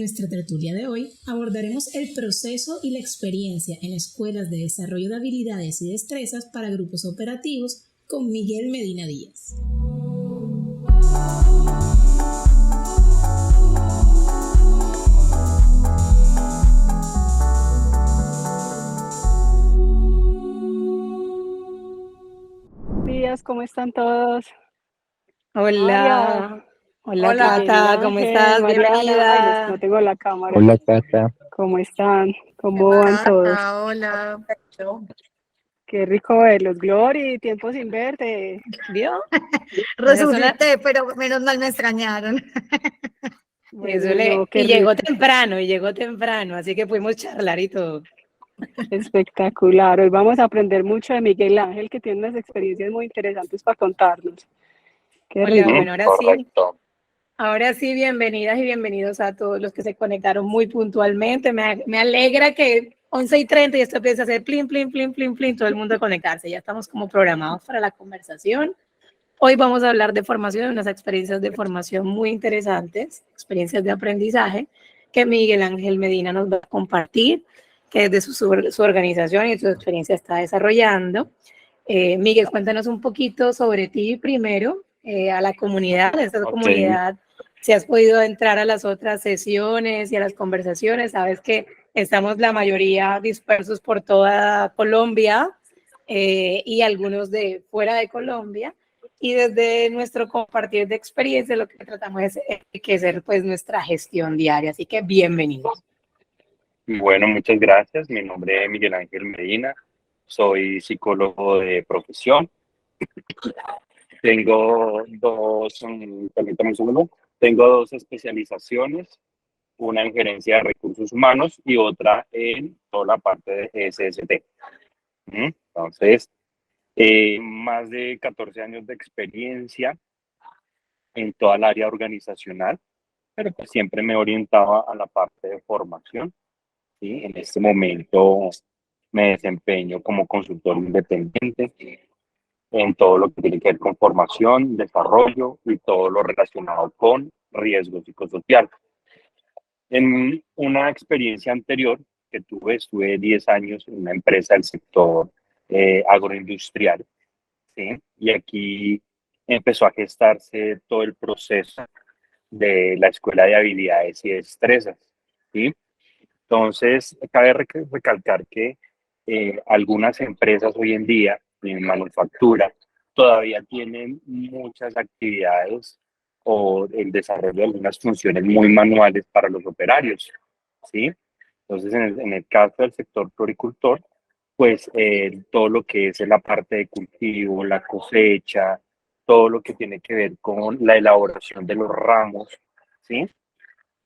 nuestra tertulia de hoy abordaremos el proceso y la experiencia en escuelas de desarrollo de habilidades y destrezas para grupos operativos con Miguel Medina Díaz. Días, ¿cómo están todos? Hola, hola Miguel Cata, ¿cómo Ángel, estás? Mariana. Ay, Bienvenida. no tengo la cámara. Hola, Cata. ¿Cómo están? ¿Cómo van todos? Hola. Qué rico verlos, Glory, tiempo sin verte. ¿Vio? Resucité, pero menos mal me extrañaron. Bueno, qué Y rico. llegó temprano, así que pudimos charlar y todo. Espectacular. Hoy vamos a aprender mucho de Miguel Ángel, que tiene unas experiencias muy interesantes para contarnos. Qué Hola, rico. bueno, Correcto. ahora sí, bienvenidas y bienvenidos a todos los que se conectaron muy puntualmente. Me alegra que 11:30 y esto empieza a hacer plin, plin, plin, plin, plin, todo el mundo a conectarse. Ya estamos como programados para la conversación. Hoy vamos a hablar de formación, unas experiencias de formación muy interesantes, experiencias de aprendizaje que Miguel Ángel Medina nos va a compartir, que desde su organización y su experiencia está desarrollando. Miguel, cuéntanos un poquito sobre ti primero, a la comunidad, esta comunidad, si has podido entrar a las otras sesiones y a las conversaciones. Sabes que estamos la mayoría dispersos por toda Colombia y algunos de fuera de Colombia. Y desde nuestro compartir de experiencia lo que tratamos es enriquecer pues nuestra gestión diaria. Así que bienvenidos. Bueno, muchas gracias. Mi nombre es Miguel Ángel Medina. Soy psicólogo de profesión. Permítame un segundo. Tengo dos especializaciones, una en gerencia de recursos humanos y otra en toda la parte de SST. Entonces, más de 14 años de experiencia en toda el área organizacional, pero pues siempre me orientaba a la parte de formación, ¿sí? En este momento me desempeño como consultor independiente en todo lo que tiene que ver con formación, desarrollo y todo lo relacionado con riesgo psicosocial. En una experiencia anterior que estuve 10 años en una empresa del sector agroindustrial, ¿sí? Y aquí empezó a gestarse todo el proceso de la Escuela de Habilidades y Destrezas, ¿sí? Entonces, cabe recalcar que algunas empresas hoy en día en manufactura todavía tienen muchas actividades o el desarrollo de algunas funciones muy manuales para los operarios, ¿sí? Entonces, en el caso del sector floricultor, pues todo lo que es la parte de cultivo, la cosecha, todo lo que tiene que ver con la elaboración de los ramos, ¿sí?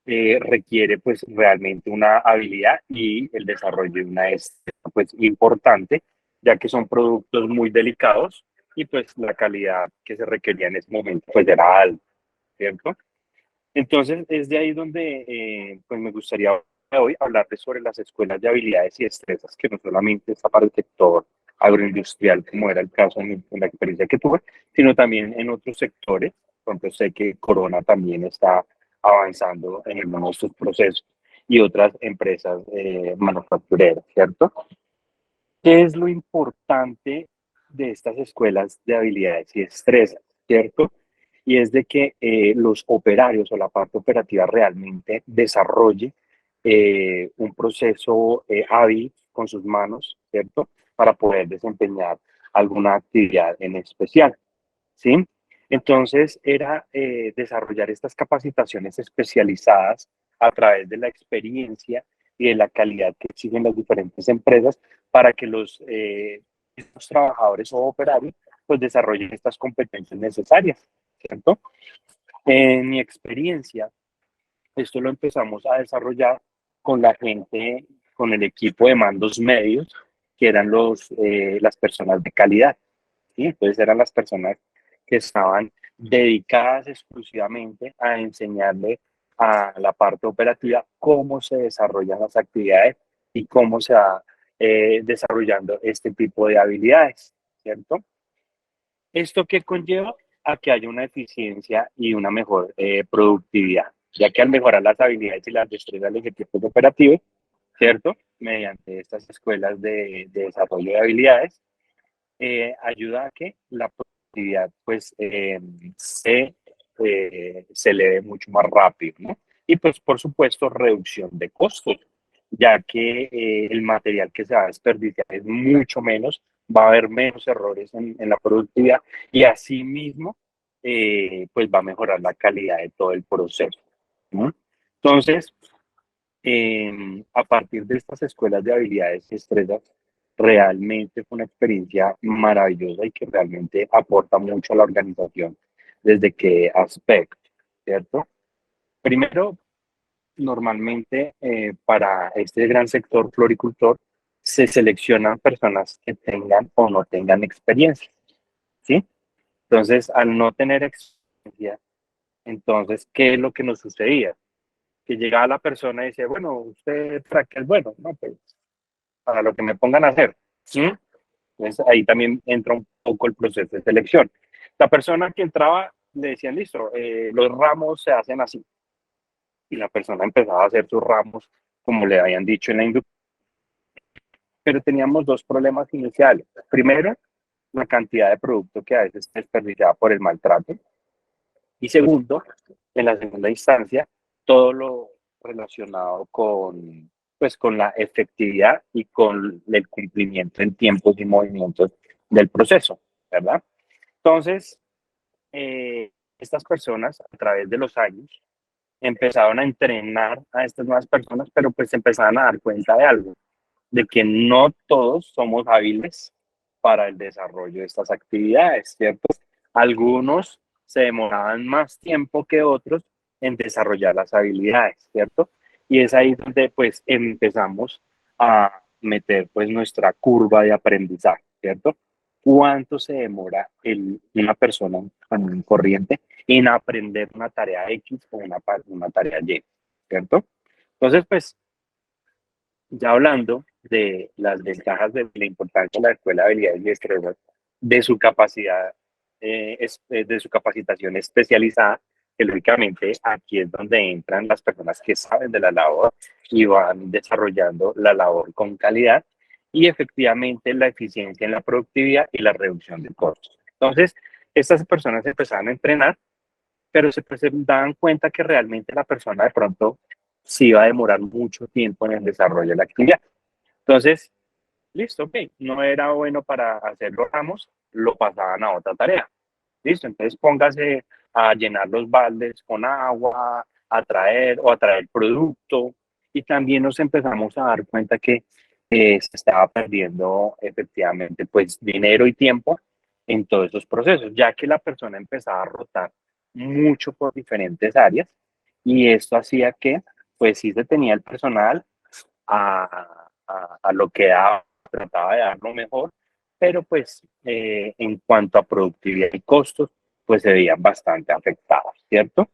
Requiere pues realmente una habilidad y el desarrollo de una destreza pues importante, ya que son productos muy delicados y pues la calidad que se requería en ese momento pues era alta, ¿cierto? Entonces es de ahí donde pues me gustaría hoy hablarles sobre las escuelas de habilidades y destrezas, que no solamente está para el sector agroindustrial, como era el caso en la experiencia que tuve, sino también en otros sectores. Por ejemplo, sé que Corona también está avanzando en algunos de estos procesos y otras empresas manufactureras, ¿cierto? ¿Qué es lo importante de estas escuelas de habilidades y destrezas, cierto? Y es de que los operarios o la parte operativa realmente desarrolle un proceso hábil con sus manos, ¿cierto? Para poder desempeñar alguna actividad en especial, ¿sí? Entonces era desarrollar estas capacitaciones especializadas a través de la experiencia y de la calidad que exigen las diferentes empresas para que los trabajadores o operarios pues desarrollen estas competencias necesarias, ¿cierto? En mi experiencia, esto lo empezamos a desarrollar con la gente, con el equipo de mandos medios, que eran las personas de calidad, ¿sí? Entonces eran las personas que estaban dedicadas exclusivamente a enseñarle a la parte operativa cómo se desarrollan las actividades y cómo se va desarrollando este tipo de habilidades, ¿cierto? ¿Esto qué conlleva? A que haya una eficiencia y una mejor productividad, ya que al mejorar las habilidades y las destrezas de los equipos operativos, ¿cierto? Mediante estas escuelas de desarrollo de habilidades, ayuda a que la productividad pues se eleve mucho más rápido, ¿no? Y pues por supuesto reducción de costos, ya que el material que se va a desperdiciar es mucho menos, va a haber menos errores en la productividad y asimismo pues va a mejorar la calidad de todo el proceso, ¿no? Entonces, a partir de estas escuelas de habilidades y destrezas, realmente fue una experiencia maravillosa y que realmente aporta mucho a la organización. ¿Desde qué aspecto? ¿Cierto? Primero, normalmente para este gran sector floricultor se seleccionan personas que tengan o no tengan experiencia, ¿sí? Entonces, al no tener experiencia, entonces, ¿qué es lo que nos sucedía? Que llegaba la persona y decía, bueno, usted para qué es bueno, no, pues para lo que me pongan a hacer, ¿sí? Entonces ahí también entra un poco el proceso de selección. La persona que entraba le decían, listo, los ramos se hacen así. Y la persona empezaba a hacer sus ramos como le habían dicho en la industria. Pero teníamos dos problemas iniciales. Primero, la cantidad de producto que a veces se desperdiciaba por el maltrato. Y segundo, en la segunda instancia, todo lo relacionado con, pues, con la efectividad y con el cumplimiento en tiempos y movimientos del proceso, ¿verdad? Entonces, estas personas a través de los años empezaron a entrenar a estas nuevas personas, pero pues empezaron a dar cuenta de algo, de que no todos somos hábiles para el desarrollo de estas actividades, ¿cierto? Algunos se demoraban más tiempo que otros en desarrollar las habilidades, ¿cierto? Y es ahí donde pues empezamos a meter pues nuestra curva de aprendizaje, ¿cierto? ¿Cuánto se demora una persona común corriente en aprender una tarea X o una tarea Y, ¿cierto? Entonces, pues ya hablando de las ventajas de la importancia de la escuela de habilidades y destrezas, de su capacidad, de su capacitación especializada, que lógicamente aquí es donde entran las personas que saben de la labor y van desarrollando la labor con calidad y efectivamente la eficiencia en la productividad y la reducción de costos. Entonces, estas personas empezaron a entrenar, pero se daban cuenta que realmente la persona de pronto sí iba a demorar mucho tiempo en el desarrollo de la actividad. Entonces, listo, ok, no era bueno para hacer los ramos, lo pasaban a otra tarea. Listo, entonces póngase a llenar los baldes con agua, a traer producto. Y también nos empezamos a dar cuenta que se estaba perdiendo efectivamente pues dinero y tiempo en todos esos procesos, ya que la persona empezaba a rotar mucho por diferentes áreas y esto hacía que pues sí se tenía el personal a lo que daba, trataba de dar lo mejor, pero pues en cuanto a productividad y costos, pues se veían bastante afectados, ¿cierto?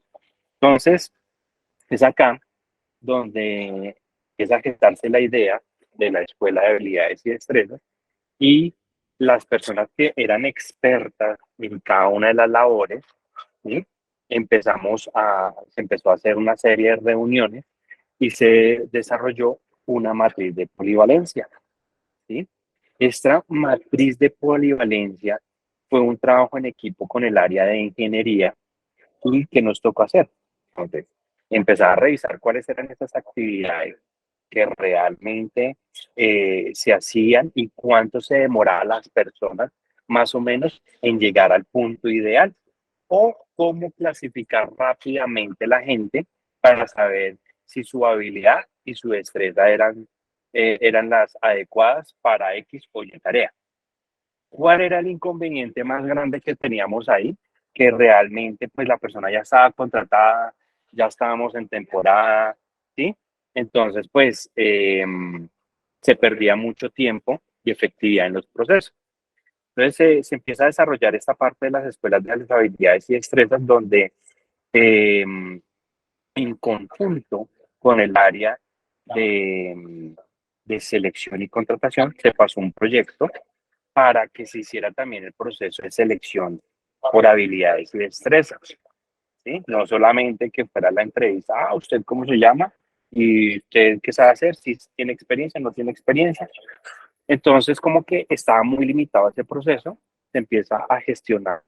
Entonces, es acá donde empieza a gestarse la idea de la escuela de habilidades y destrezas y las personas que eran expertas en cada una de las labores, ¿sí? Se empezó a hacer una serie de reuniones y se desarrolló una matriz de polivalencia, ¿sí? Esta matriz de polivalencia fue un trabajo en equipo con el área de ingeniería y que nos tocó hacer. Entonces, empezar a revisar cuáles eran esas actividades que realmente se hacían y cuánto se demoraba las personas más o menos en llegar al punto ideal o cómo clasificar rápidamente la gente para saber si su habilidad y su destreza eran las adecuadas para X o Y tarea. ¿Cuál era el inconveniente más grande que teníamos ahí? Que realmente pues la persona ya estaba contratada, ya estábamos en temporada, ¿sí? Entonces pues se perdía mucho tiempo y efectividad en los procesos. Entonces se empieza a desarrollar esta parte de las escuelas de las habilidades y destrezas donde en conjunto con el área de selección y contratación se pasó un proyecto para que se hiciera también el proceso de selección por habilidades y destrezas, ¿sí? No solamente que fuera la entrevista, ¿usted cómo se llama? ¿Y usted qué sabe hacer? Si tiene experiencia, no tiene experiencia. Entonces, como que estaba muy limitado ese proceso, se empieza a gestionar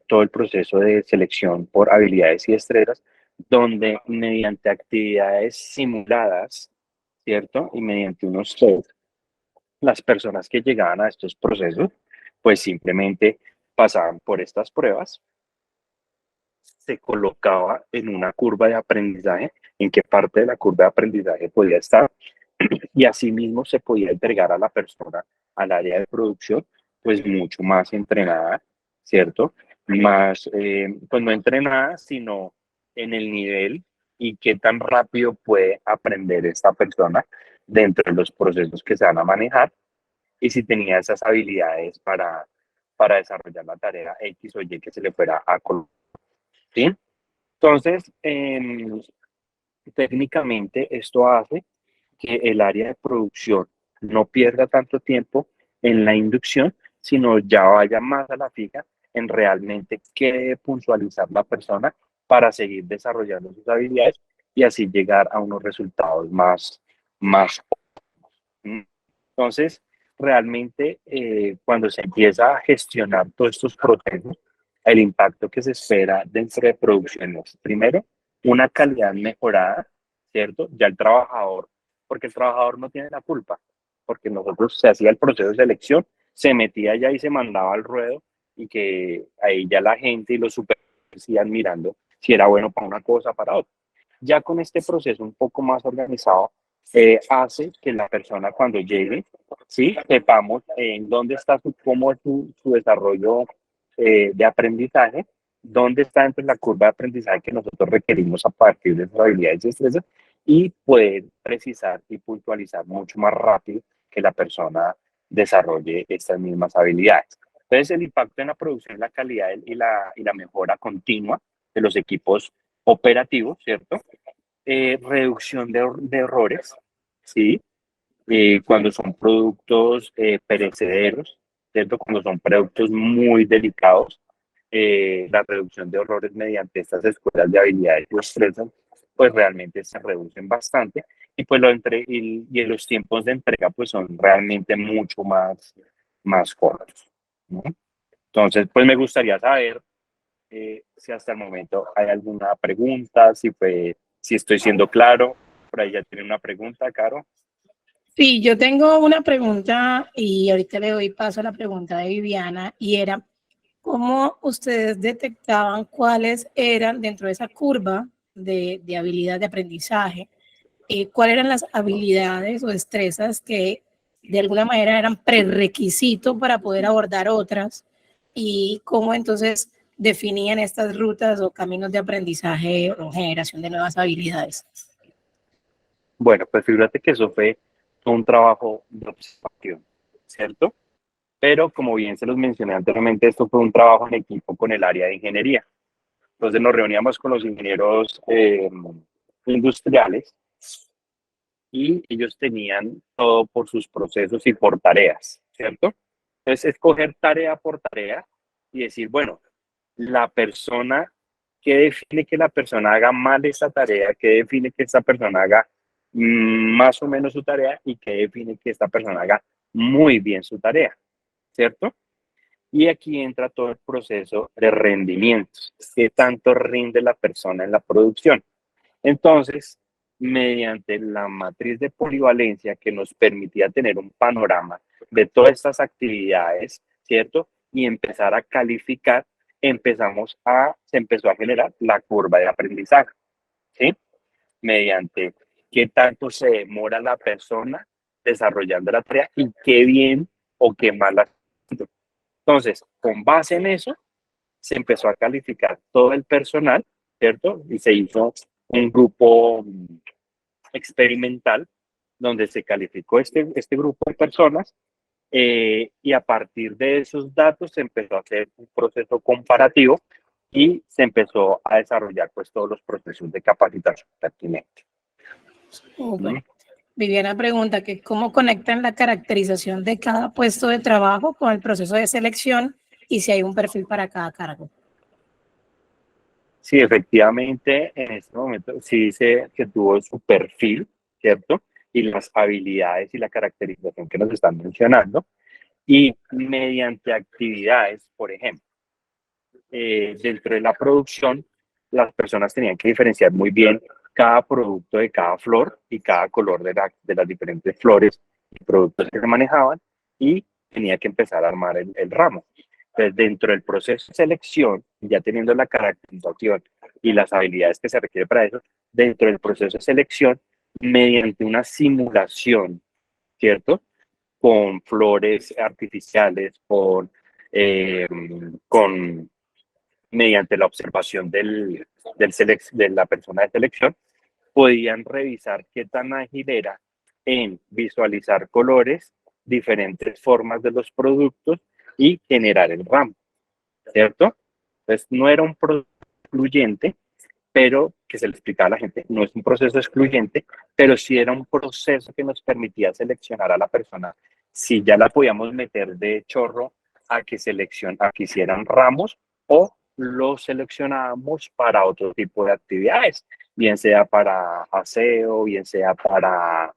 todo el proceso de selección por habilidades y destrezas, donde mediante actividades simuladas, ¿cierto? Y mediante unos test, las personas que llegaban a estos procesos, pues simplemente pasaban por estas pruebas, se colocaba en una curva de aprendizaje, en qué parte de la curva de aprendizaje podía estar, y asimismo se podía entregar a la persona al área de producción, pues mucho más entrenada, ¿cierto? Más, pues no entrenada, sino en el nivel y qué tan rápido puede aprender esta persona dentro de los procesos que se van a manejar y si tenía esas habilidades para desarrollar la tarea X o Y que se le fuera a colocar, ¿sí? Entonces, técnicamente esto hace que el área de producción no pierda tanto tiempo en la inducción, sino ya vaya más a la fija en realmente qué debe puntualizar la persona para seguir desarrollando sus habilidades y así llegar a unos resultados más óptimos. Entonces, realmente cuando se empieza a gestionar todos estos procesos, el impacto que se espera dentro de producción es, primero, una calidad mejorada, ¿cierto? Ya el trabajador, porque el trabajador no tiene la culpa, porque nosotros se hacía el proceso de selección, se metía ya y se mandaba al ruedo y que ahí ya la gente y los supervisores iban mirando si era bueno para una cosa, para otra. Ya con este proceso un poco más organizado, hace que la persona cuando llegue, ¿sí? Sepamos en dónde está cómo es su desarrollo de aprendizaje, dónde está dentro de la curva de aprendizaje que nosotros requerimos a partir de sus habilidades y destrezas y poder precisar y puntualizar mucho más rápido que la persona desarrolle estas mismas habilidades. Entonces, el impacto en la producción, la calidad y la mejora continua de los equipos operativos, ¿cierto? Reducción de errores, ¿sí? Cuando son productos perecederos, ¿cierto? Cuando son productos muy delicados, la reducción de errores mediante estas escuelas de habilidades y destrezas, pues realmente se reducen bastante y pues y los tiempos de entrega pues son realmente mucho más cortos, ¿no? Entonces, pues me gustaría saber si hasta el momento hay alguna pregunta, si estoy siendo claro. Por ahí ya tiene una pregunta, Caro. Sí, yo tengo una pregunta y ahorita le doy paso a la pregunta de Viviana y era, ¿cómo ustedes detectaban cuáles eran dentro de esa curva de habilidad de aprendizaje? ¿Cuáles eran las habilidades o destrezas que de alguna manera eran prerequisito para poder abordar otras? ¿Y cómo entonces definían estas rutas o caminos de aprendizaje o generación de nuevas habilidades? Bueno, pues fíjate que eso fue un trabajo de observación, ¿cierto? Pero como bien se los mencioné anteriormente, esto fue un trabajo en equipo con el área de ingeniería. Entonces nos reuníamos con los ingenieros industriales y ellos tenían todo por sus procesos y por tareas, ¿cierto? Entonces, escoger tarea por tarea y decir, bueno, la persona, ¿qué define que la persona haga mal esa tarea? ¿Qué define que esta persona haga más o menos su tarea? ¿Y qué define que esta persona haga muy bien su tarea? ¿Cierto? Y aquí entra todo el proceso de rendimientos. ¿Qué tanto rinde la persona en la producción? Entonces, mediante la matriz de polivalencia que nos permitía tener un panorama de todas estas actividades, ¿cierto? Y empezar a calificar, se empezó a generar la curva de aprendizaje, ¿sí? Mediante qué tanto se demora la persona desarrollando la tarea y qué bien o qué mal la. Entonces, con base en eso, se empezó a calificar todo el personal, ¿cierto? Y se hizo un grupo experimental donde se calificó este grupo de personas y a partir de esos datos se empezó a hacer un proceso comparativo y se empezó a desarrollar pues todos los procesos de capacitación pertinentes. Bueno, Viviana pregunta que cómo conectan la caracterización de cada puesto de trabajo con el proceso de selección y si hay un perfil para cada cargo. Sí, efectivamente, en este momento sí dice que tuvo su perfil, ¿cierto? Y las habilidades y la caracterización que nos están mencionando. Y mediante actividades, por ejemplo, dentro de la producción, las personas tenían que diferenciar muy bien cada producto de cada flor y cada color de las diferentes flores y productos que se manejaban y tenía que empezar a armar el ramo. Entonces, dentro del proceso de selección, ya teniendo la caracterización y las habilidades que se requiere para eso, dentro del proceso de selección, mediante una simulación, ¿cierto? Con flores artificiales, eh, con mediante la observación de la persona de selección, podían revisar qué tan ágil era en visualizar colores, diferentes formas de los productos y generar el ramo, ¿cierto? Entonces, no era un proceso excluyente, pero que se le explicaba a la gente, no es un proceso excluyente, pero sí era un proceso que nos permitía seleccionar a la persona. Si ya la podíamos meter de chorro a que hicieran ramos o lo seleccionábamos para otro tipo de actividades, bien sea para aseo, bien sea para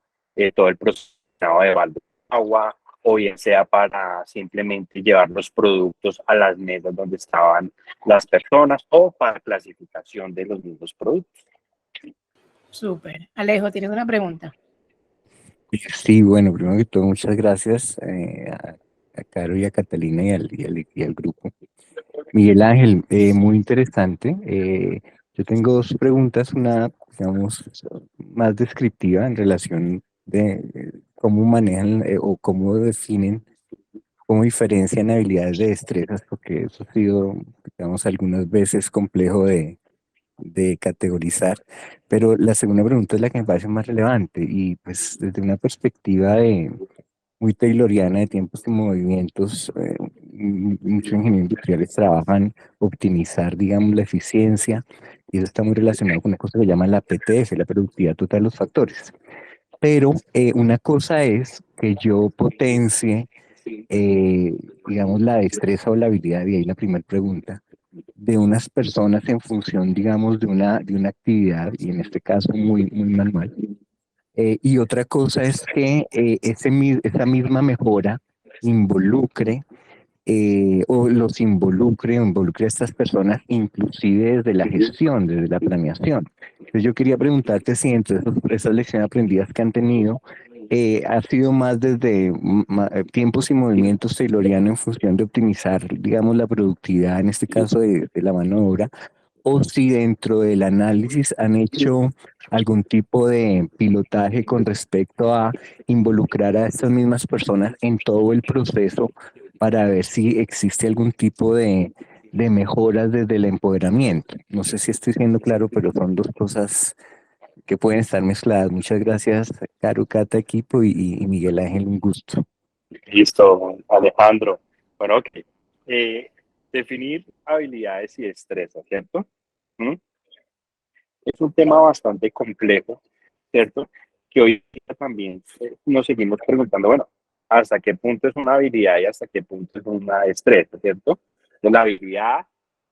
todo el proceso de balde de agua, o bien sea para simplemente llevar los productos a las mesas donde estaban las personas o para clasificación de los mismos productos. Súper. Alejo, ¿tienes una pregunta? Sí, bueno, primero que todo, muchas gracias a Caro y a Catalina y al grupo. Miguel Ángel, muy interesante. Yo tengo dos preguntas, una, digamos, más descriptiva en relación de cómo manejan o cómo definen, cómo diferencian habilidades de destrezas, porque eso ha sido, digamos, algunas veces complejo de categorizar. Pero la segunda pregunta es la que me parece más relevante y pues desde una perspectiva muy tayloriana de tiempos y movimientos, muchos ingenieros industriales trabajan optimizar, digamos, la eficiencia y eso está muy relacionado con una cosa que se llama la PTF, la productividad total de los factores. Pero una cosa es que yo potencie, digamos, la destreza o la habilidad, y ahí la primera pregunta, de unas personas en función, digamos, de una actividad, y en este caso muy manual. Y otra cosa es que esa misma mejora involucre o los involucre a estas personas, inclusive desde la gestión, desde la planeación. Entonces yo quería preguntarte si entre esas lecciones aprendidas que han tenido, ha sido más desde tiempos y movimientos tayloriano en función de optimizar, digamos, la productividad, en este caso de la mano de obra, o si dentro del análisis han hecho algún tipo de pilotaje con respecto a involucrar a estas mismas personas en todo el proceso para ver si existe algún tipo de mejoras desde el empoderamiento. No sé si estoy siendo claro, pero son dos cosas que pueden estar mezcladas. Muchas gracias, Caro, Cata, equipo y Miguel Ángel, un gusto. Listo, Alejandro. Bueno, ok. Definir habilidades y destrezas, ¿cierto? ¿Mm? Es un tema bastante complejo, ¿cierto? Que hoy día también nos seguimos preguntando, bueno, ¿hasta qué punto es una habilidad y hasta qué punto es una destreza, ¿cierto? Entonces, la habilidad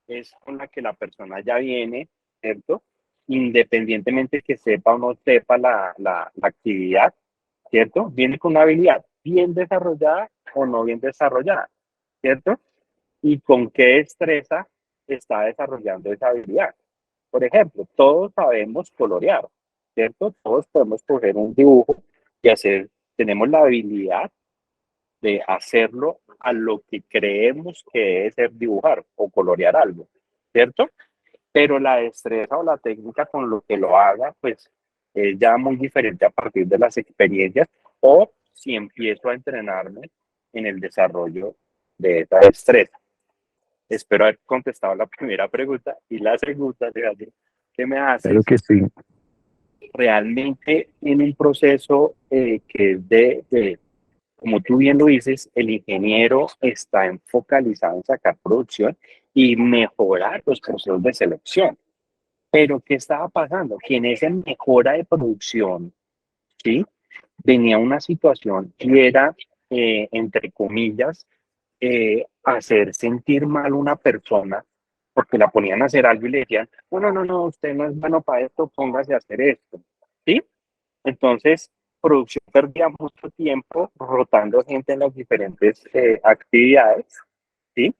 es con la que la persona ya viene, ¿cierto? Independientemente que sepa o no sepa la actividad, ¿cierto? Viene con una habilidad bien desarrollada o no bien desarrollada, ¿cierto? Y con qué destreza está desarrollando esa habilidad. Por ejemplo, todos sabemos colorear, ¿cierto? Todos podemos coger un dibujo y tenemos la habilidad de hacerlo a lo que creemos que debe ser dibujar o colorear algo, ¿cierto? Pero la destreza o la técnica con lo que lo haga, pues es ya muy diferente a partir de las experiencias o si empiezo a entrenarme en el desarrollo de esa destreza. Espero haber contestado la primera pregunta y la segunda, ¿qué me Claro haces? que sí. Realmente en un proceso que es como tú bien lo dices, el ingeniero está focalizado en sacar producción y mejorar los procesos de selección. Pero ¿qué estaba pasando? Que en esa mejora de producción, ¿sí? Venía una situación que era, entre comillas, hacer sentir mal a una persona porque la ponían a hacer algo y le decían, no, no, no, no, usted no es bueno para esto, póngase a hacer esto, ¿sí? Entonces, producción perdía mucho tiempo rotando gente en las diferentes actividades, ¿sí?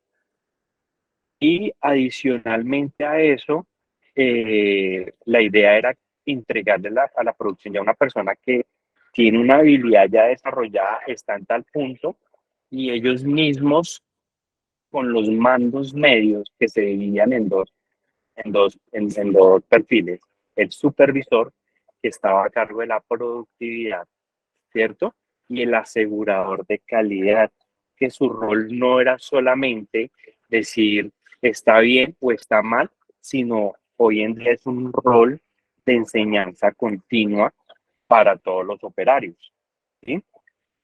Y adicionalmente a eso, la idea era entregarle a la producción ya una persona que tiene una habilidad ya desarrollada, está en tal punto, y ellos mismos con los mandos medios que se dividían en dos perfiles, el supervisor que estaba a cargo de la productividad, ¿cierto? Y el asegurador de calidad, que su rol no era solamente decir está bien o está mal, sino hoy en día es un rol de enseñanza continua para todos los operarios, ¿sí?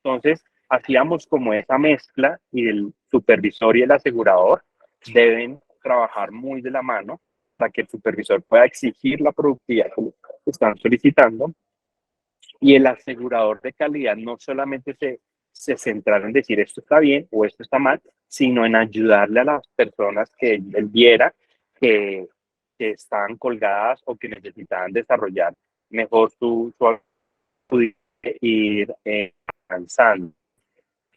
Entonces, hacíamos como esa mezcla y el supervisor y el asegurador deben trabajar muy de la mano para que el supervisor pueda exigir la productividad que están solicitando y el asegurador de calidad no solamente se centrar en decir esto está bien o esto está mal, sino en ayudarle a las personas que él viera que, que estaban colgadas o que necesitaban desarrollar mejor su ir avanzando.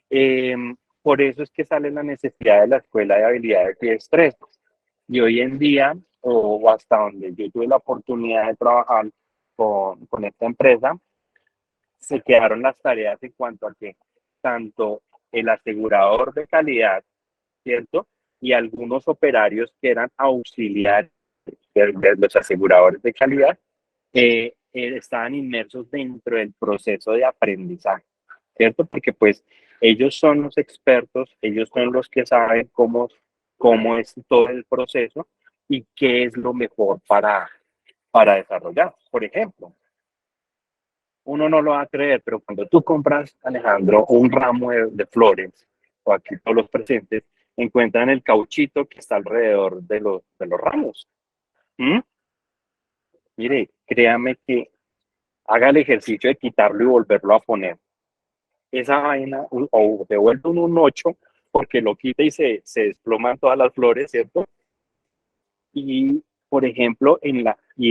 Eh, por eso es que sale la necesidad de la escuela de habilidades y destrezas. Y hoy en día, o hasta donde yo tuve la oportunidad de trabajar con esta empresa, se quedaron las tareas en cuanto a que tanto el asegurador de calidad, ¿cierto? Y algunos operarios que eran auxiliares de los aseguradores de calidad, estaban inmersos dentro del proceso de aprendizaje, ¿cierto? Porque pues ellos son los expertos, ellos son los que saben cómo es todo el proceso y qué es lo mejor para desarrollar. Por ejemplo, uno no lo va a creer, pero cuando tú compras, Alejandro, un ramo de flores, o aquí todos los presentes, encuentran el cauchito que está alrededor de los ramos. ¿Mm? Mire, créame que haga el ejercicio de quitarlo y volverlo a poner. Esa vaina, o te vuelve un 8, porque lo quita y se desploman todas las flores, ¿cierto? Y, por ejemplo, y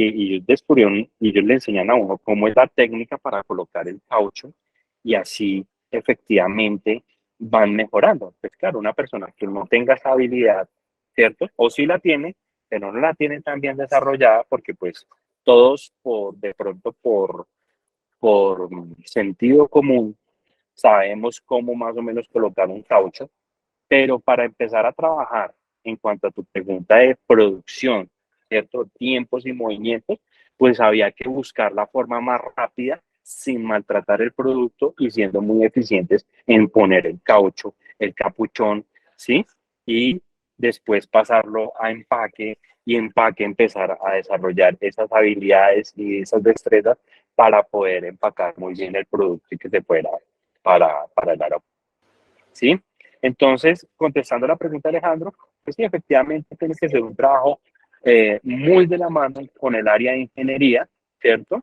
ellos descubrieron, y ellos le enseñan a uno cómo es la técnica para colocar el caucho, y así efectivamente van mejorando. Pues claro, una persona que no tenga esa habilidad, ¿cierto? O sí la tiene, pero no la tiene tan bien desarrollada, porque pues todos de pronto por sentido común sabemos cómo más o menos colocar un caucho, pero para empezar a trabajar en cuanto a tu pregunta de producción, ¿cierto? Tiempos y movimientos, pues había que buscar la forma más rápida sin maltratar el producto y siendo muy eficientes en poner el caucho, el capuchón, ¿sí? Y después pasarlo a empaque y empaque empezar a desarrollar esas habilidades y esas destrezas para poder empacar muy bien el producto y que se fuera para el aeropuerto, ¿sí? Entonces, contestando la pregunta de Alejandro, pues sí, efectivamente tiene que ser un trabajo muy de la mano con el área de ingeniería, ¿cierto?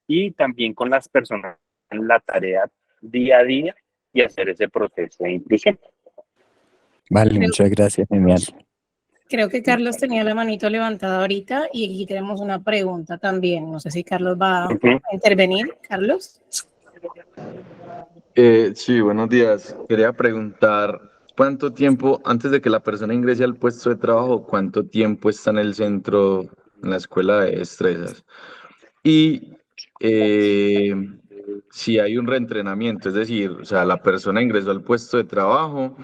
Y también con las personas en la tarea día a día y hacer ese proceso de inclusión. Vale, muchas gracias, genial. Creo que Carlos tenía la manito levantada ahorita y aquí tenemos una pregunta también. No sé si Carlos va a intervenir. Carlos. Sí, buenos días. Quería preguntar, ¿cuánto tiempo, antes de que la persona ingrese al puesto de trabajo, cuánto tiempo está en el centro, en la escuela de destrezas? Y si hay un reentrenamiento, es decir, o sea, la persona ingresó al puesto de trabajo,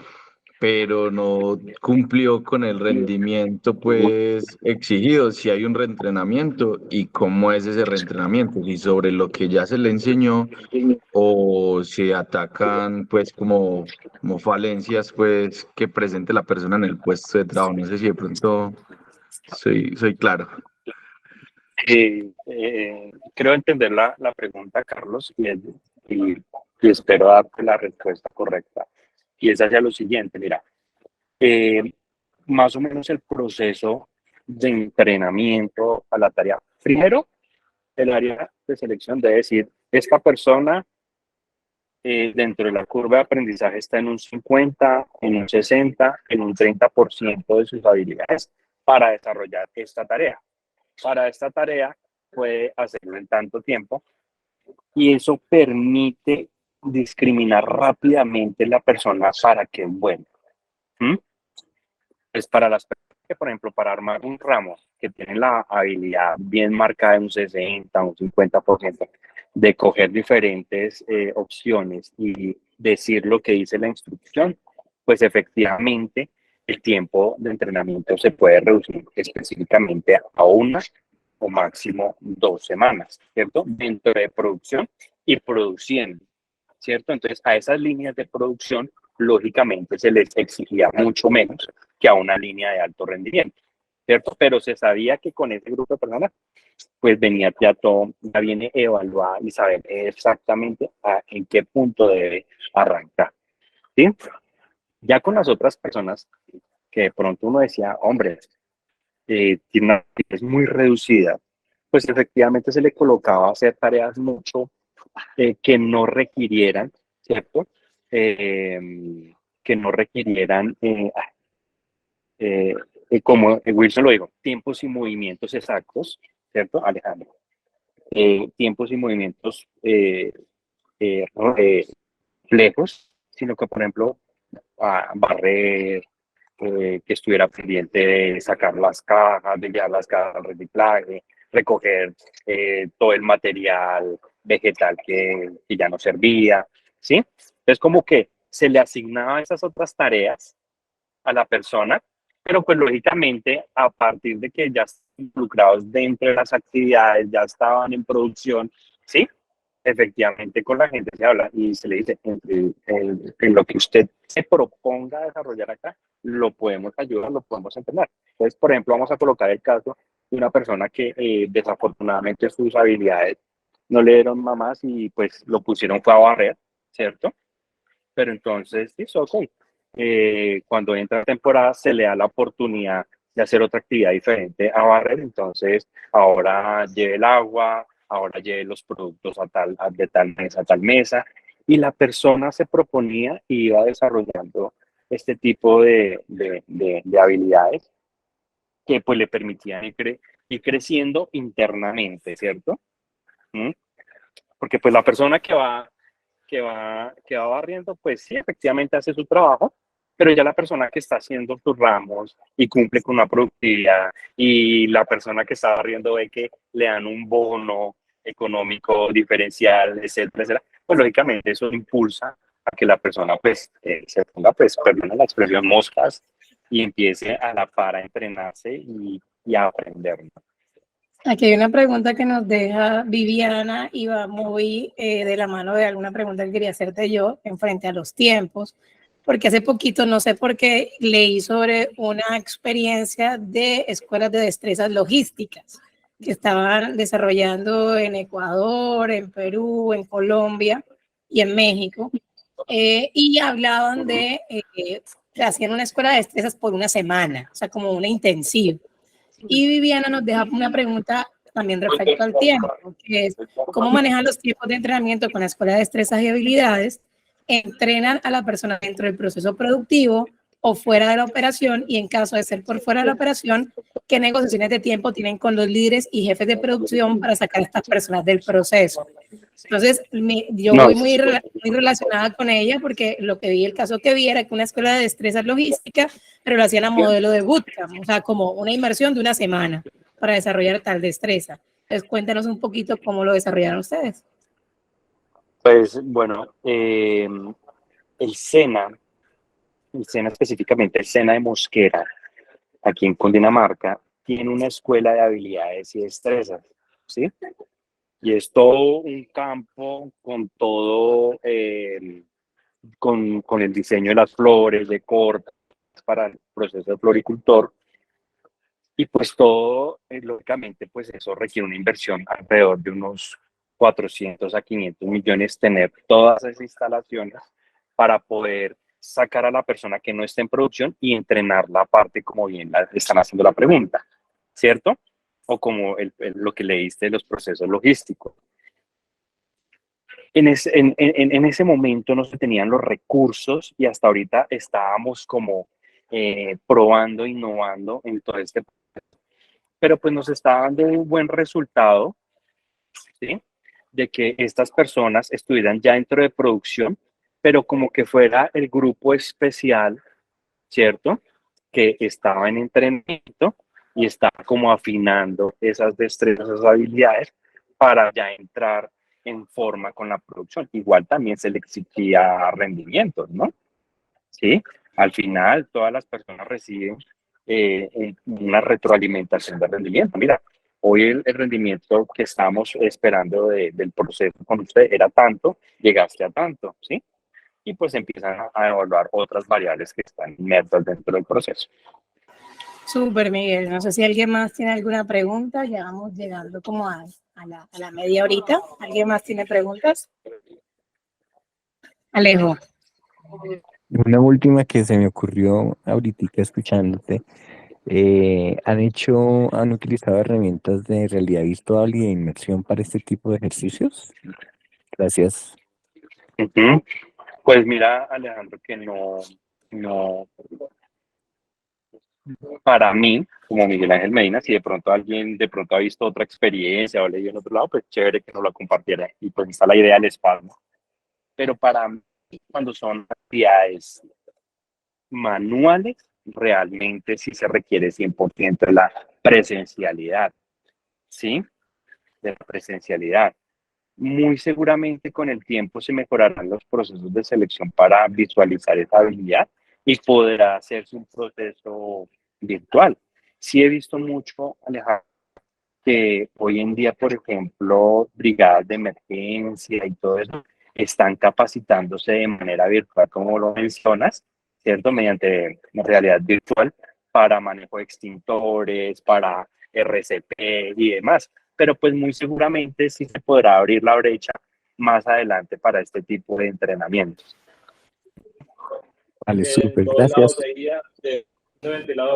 pero no cumplió con el rendimiento pues exigido, si hay un reentrenamiento y cómo es ese reentrenamiento, si sobre lo que ya se le enseñó o si atacan pues como falencias pues que presente la persona en el puesto de trabajo. No sé si de pronto soy claro. Creo entender la pregunta, Carlos, y espero darte la respuesta correcta. Y es hacia lo siguiente, mira, más o menos el proceso de entrenamiento a la tarea. Primero, el área de selección debe decir, esta persona dentro de la curva de aprendizaje está en un 50, en un 60, en un 30% de sus habilidades, para desarrollar esta tarea. Para esta tarea puede hacerlo en tanto tiempo y eso permite discriminar rápidamente la persona para qué es buena. Es para las personas que, por ejemplo, para armar un ramo que tienen la habilidad bien marcada de un 60, un 50%, de coger diferentes opciones y decir lo que dice la instrucción, pues efectivamente el tiempo de entrenamiento se puede reducir específicamente a una o máximo 2 semanas, ¿cierto? Dentro de producción y produciendo, ¿cierto? Entonces, a esas líneas de producción, lógicamente, se les exigía mucho menos que a una línea de alto rendimiento, ¿cierto? Pero se sabía que con ese grupo de personas, pues venía ya todo, ya viene evaluada y saber exactamente en qué punto debe arrancar, ¿sí? Ya con las otras personas, que de pronto uno decía, hombre, tiene una actividad muy reducida, pues efectivamente se le colocaba a hacer tareas mucho que no requirieran, ¿cierto? Que no requirieran, como Wilson lo dijo, tiempos y movimientos exactos, ¿cierto, Alejandro? Tiempos y movimientos lejos, sino que, por ejemplo, barrer, que estuviera pendiente de sacar las cajas, de llevar las cajas al reciclaje, recoger todo el material vegetal que ya no servía, ¿sí? Es como que se le asignaban esas otras tareas a la persona, pero pues lógicamente a partir de que ya están involucrados dentro de las actividades, ya estaban en producción, ¿sí? Efectivamente con la gente se habla y se le dice, en lo que usted se proponga desarrollar acá, lo podemos ayudar, lo podemos entrenar. Entonces, por ejemplo, vamos a colocar el caso de una persona que desafortunadamente sus habilidades no le dieron mamás y pues lo pusieron fue a barrer, ¿cierto? Pero entonces, sí, ok. Cuando entra la temporada se le da la oportunidad de hacer otra actividad diferente a barrer, entonces ahora lleve el agua, ahora lleve los productos de tal mesa, y la persona se proponía y iba desarrollando este tipo de habilidades que pues le permitían ir creciendo internamente, ¿cierto? ¿Mm? Porque pues la persona que va barriendo, pues sí, efectivamente hace su trabajo, pero ya la persona que está haciendo sus ramos y cumple con una productividad y la persona que está barriendo ve que le dan un bono económico diferencial, etcétera, etcétera, pues lógicamente eso impulsa a que la persona pues se ponga, pues, perdón la expresión, moscas y empiece a la par a entrenarse y a aprender, ¿no? Aquí hay una pregunta que nos deja Viviana y va muy de la mano de alguna pregunta que quería hacerte yo en frente a los tiempos, porque hace poquito, no sé por qué, leí sobre una experiencia de escuelas de destrezas logísticas que estaban desarrollando en Ecuador, en Perú, en Colombia y en México, y hablaban de que hacían una escuela de destrezas por una semana, o sea, como una intensiva. Y Viviana nos deja una pregunta también respecto al tiempo, que es cómo manejan los tiempos de entrenamiento con la Escuela de Destrezas y Habilidades, entrenan a la persona dentro del proceso productivo o fuera de la operación, y en caso de ser por fuera de la operación, qué negociaciones de tiempo tienen con los líderes y jefes de producción para sacar a estas personas del proceso. Entonces, yo voy muy relacionada con ella porque lo que vi, el caso que vi era que una escuela de destrezas logística, pero lo hacían a modelo de bootcamp, o sea, como una inmersión de una semana para desarrollar tal destreza. Entonces, cuéntanos un poquito cómo lo desarrollaron ustedes. Pues bueno, el SENA específicamente, el SENA de Mosquera, aquí en Cundinamarca, tiene una escuela de habilidades y destrezas, ¿sí? Y es todo un campo con todo, con el diseño de las flores, de cortes para el proceso de floricultor. Y pues todo, lógicamente, pues eso requiere una inversión alrededor de unos 400 a 500 millones, tener todas esas instalaciones para poder sacar a la persona que no está en producción y entrenarla aparte, como bien están haciendo la pregunta, ¿cierto? O como lo que leíste de los procesos logísticos. En ese momento no se tenían los recursos y hasta ahorita estábamos como probando, innovando en todo este proceso. Pero pues nos está dando un buen resultado, ¿sí? De que estas personas estuvieran ya dentro de producción, pero como que fuera el grupo especial, ¿cierto? Que estaba en entrenamiento y estaba como afinando esas destrezas, esas habilidades para ya entrar en forma con la producción. Igual también se le exigía rendimientos, ¿no? ¿Sí? Al final, todas las personas reciben una retroalimentación de rendimiento. Mira, hoy el rendimiento que estamos esperando del proceso con usted era tanto, llegaste a tanto, ¿sí? Y pues empiezan a evaluar otras variables que están inmersas dentro del proceso. Súper, Miguel. No sé si alguien más tiene alguna pregunta. Ya vamos llegando como a la media horita. ¿Alguien más tiene preguntas? Alejo. Una última que se me ocurrió ahorita escuchándote. ¿Han utilizado herramientas de realidad virtual y de inmersión para este tipo de ejercicios? Gracias. Uh-huh. Pues mira, Alejandro, que no, para mí, como Miguel Ángel Medina, si de pronto alguien de pronto ha visto otra experiencia o leído en otro lado, pues chévere que nos la compartiera. Y pues está la idea del espasmo. Pero para mí, cuando son actividades manuales, realmente sí se requiere 100% de la presencialidad, ¿sí? De la presencialidad. Muy seguramente con el tiempo se mejorarán los procesos de selección para visualizar esa habilidad y podrá hacerse un proceso virtual. Sí he visto mucho, Alejandro, que hoy en día, por ejemplo, brigadas de emergencia y todo eso, están capacitándose de manera virtual, como lo mencionas, ¿cierto? Mediante realidad virtual para manejo de extintores, para RCP y demás. Pero pues muy seguramente sí se podrá abrir la brecha más adelante para este tipo de entrenamientos. Vale, súper, gracias.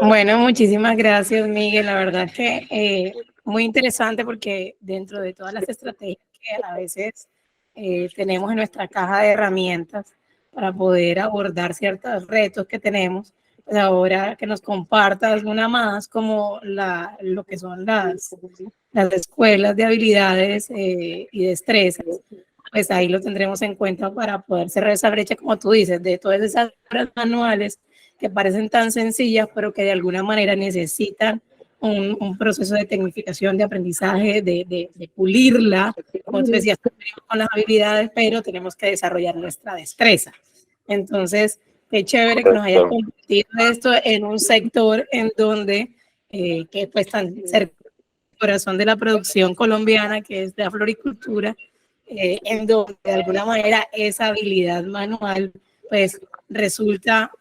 Bueno, muchísimas gracias, Miguel. La verdad que muy interesante porque dentro de todas las estrategias que a veces tenemos en nuestra caja de herramientas para poder abordar ciertos retos que tenemos, pues ahora que nos compartas una más como lo que son las escuelas de habilidades y destrezas, pues ahí lo tendremos en cuenta para poder cerrar esa brecha, como tú dices, de todas esas horas manuales que parecen tan sencillas, pero que de alguna manera necesitan un proceso de tecnificación, de aprendizaje, de pulirla. Como tú decías, con las habilidades, pero tenemos que desarrollar nuestra destreza. Entonces, qué chévere que nos hayas compartido esto en un sector en donde, que pues tan cerca del corazón de la producción colombiana, que es la floricultura, en donde de alguna manera esa habilidad manual pues resulta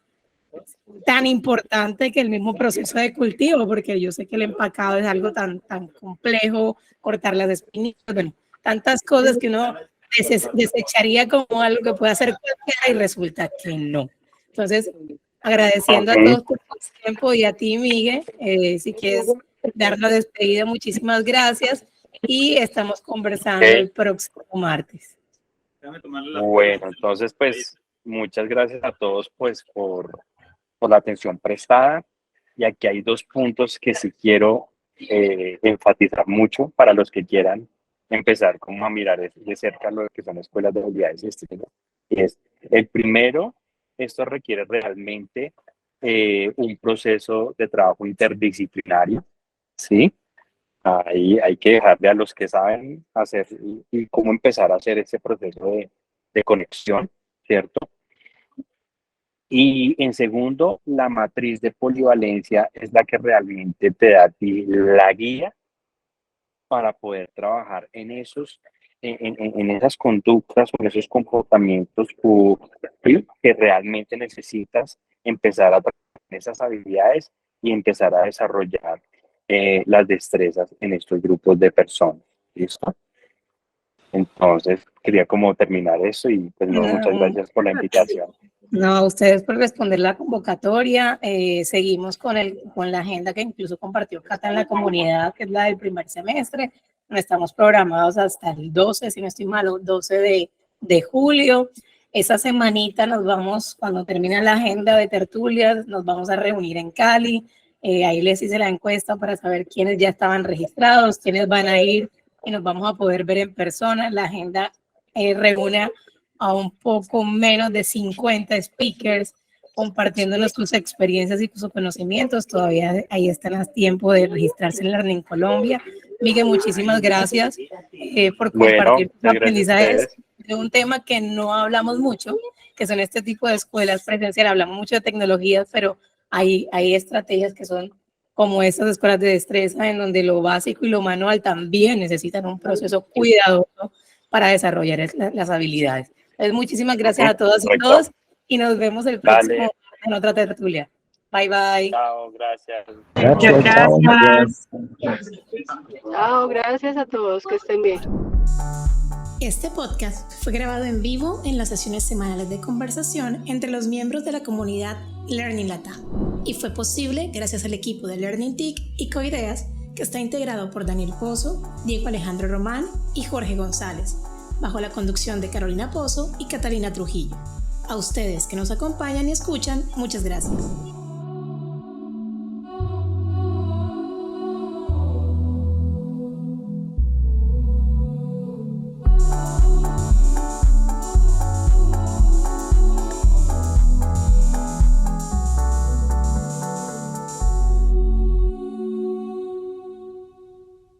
tan importante que el mismo proceso de cultivo, porque yo sé que el empacado es algo tan complejo, cortar las espinillas, bueno, tantas cosas que uno desecharía como algo que puede hacer cualquiera y resulta que no. Entonces, agradeciendo a todos por su tiempo y a ti, Miguel, si quieres dar la despedida, muchísimas gracias y estamos conversando el próximo martes. Bueno, entonces pues muchas gracias a todos pues por la atención prestada, y aquí hay dos puntos que sí quiero enfatizar mucho para los que quieran empezar como a mirar de cerca lo que son escuelas de habilidades y destrezas. Es el primero, esto requiere realmente un proceso de trabajo interdisciplinario, ¿sí? Ahí hay que dejarle a los que saben hacer y cómo empezar a hacer ese proceso de conexión, ¿cierto? Y en segundo, la matriz de polivalencia es la que realmente te da a ti la guía para poder trabajar en esas conductas o en esos comportamientos que realmente necesitas empezar a trabajar esas habilidades y empezar a desarrollar las destrezas en estos grupos de personas. ¿Listo? Entonces, quería como terminar eso y pues muchas gracias por la invitación. No, a ustedes por responder la convocatoria. Seguimos con la agenda que incluso compartió Cata en la comunidad, que es la del primer semestre. Estamos programados hasta el 12, si no estoy mal, 12 de julio. esa semanita nos vamos, cuando termine la agenda de tertulias, nos vamos a reunir en Cali. Ahí les hice la encuesta para saber quiénes ya estaban registrados, quiénes van a ir, y nos vamos a poder ver en persona. La agenda reúne a un poco menos de 50 speakers compartiéndonos sus experiencias y sus conocimientos. Todavía ahí están a tiempo de registrarse en Learning Colombia. Miguel, muchísimas gracias por compartir tus aprendizajes de un tema que no hablamos mucho, que son este tipo de escuelas presenciales. Hablamos mucho de tecnologías, pero hay estrategias que son como estas escuelas de destreza, en donde lo básico y lo manual también necesitan un proceso cuidadoso para desarrollar las habilidades. Entonces, muchísimas gracias a todas y todos, y nos vemos el próximo en otra tertulia. Bye, bye. Chao, gracias. Gracias. Chao, gracias a todos, que estén bien. Este podcast fue grabado en vivo en las sesiones semanales de conversación entre los miembros de la comunidad Learning Latam, y fue posible gracias al equipo de Learning TIC y Coideas, que está integrado por Daniel Pozo, Diego Alejandro Román y Jorge González, bajo la conducción de Carolina Pozo y Catalina Trujillo. A ustedes que nos acompañan y escuchan, muchas gracias.